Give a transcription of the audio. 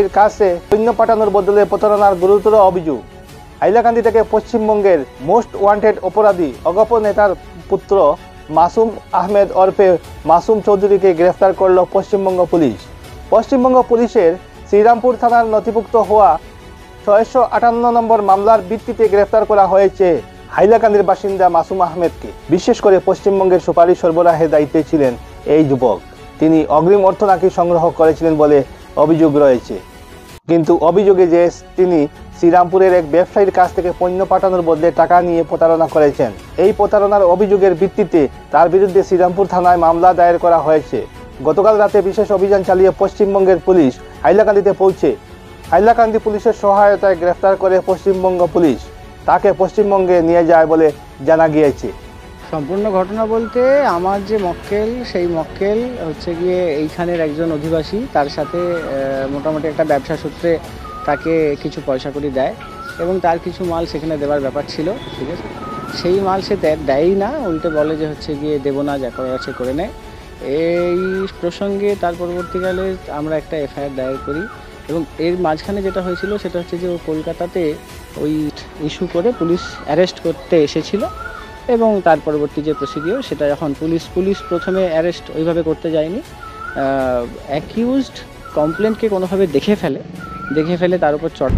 এর কাছে সৈন্য পাঠানোর বদলে প্রতারণার গুরুতর অভিযোগ। হাইলাকান্দি থেকে পশ্চিমবঙ্গের মোস্ট ওয়ান্টেড অপরাধী অগপ নেতার পুত্র মাসুম আহমেদ ওরফে মাসুম চৌধুরীকে গ্রেফতার করল পশ্চিমবঙ্গ পুলিশ। পশ্চিমবঙ্গ পুলিশের শ্রীরামপুর থানার নথিভুক্ত হওয়া 658 নম্বর মামলার ভিত্তিতে গ্রেফতার করা হয়েছে হাইলাকান্দির বাসিন্দা মাসুম আহমেদকে। বিশেষ করে পশ্চিমবঙ্গের সুপারিশ সরবরাহের দায়িত্বে ছিলেন এই যুবক। তিনি অগ্রিম অর্থ নাকি সংগ্রহ করেছিলেন বলে অভিযোগ রয়েছে, কিন্তু অভিযোগে যে তিনি শ্রীরামপুরের এক ব্যবসায়ীর কাছ থেকে পণ্য পাঠানোর বদলে টাকা নিয়ে প্রতারণা করেছেন। এই প্রতারণার অভিযোগের ভিত্তিতে তার বিরুদ্ধে শ্রীরামপুর থানায় মামলা দায়ের করা হয়েছে। গতকাল রাতে বিশেষ অভিযান চালিয়ে পশ্চিমবঙ্গের পুলিশ হাইলাকান্দিতে পৌঁছে হাইলাকান্দি পুলিশের সহায়তায় গ্রেফতার করে পশ্চিমবঙ্গ পুলিশ তাকে পশ্চিমবঙ্গে নিয়ে যায় বলে জানা গিয়েছে। সম্পূর্ণ ঘটনা বলতে আমার যে মক্কেল, সেই মক্কেল হচ্ছে গিয়ে এইখানের একজন অধিবাসী, তার সাথে মোটামুটি একটা ব্যবসা সূত্রে তাকে কিছু পয়সা করি দেয় এবং তার কিছু মাল সেখানে দেওয়ার ব্যাপার ছিল। ঠিক আছে, সেই মাল সে দেয়ই না, উল্টে বলে যে হচ্ছে গিয়ে দেবো না, যা করার আছে করে নেয়। এই প্রসঙ্গে তার পরবর্তীকালে আমরা একটা এফআইআর দায়ের করি এবং এর মাঝখানে যেটা হয়েছিল সেটা হচ্ছে যে ও কলকাতাতে ওই ইস্যু করে পুলিশ অ্যারেস্ট করতে এসেছিল এবং তার পরবর্তী যে প্রসিডিওর সেটা যখন পুলিশ প্রথমে অ্যারেস্ট ওইভাবে করতে যায়নি, অ্যাকিউজড কমপ্লেন্টকে কোনোভাবে দেখে ফেলে তার উপর চট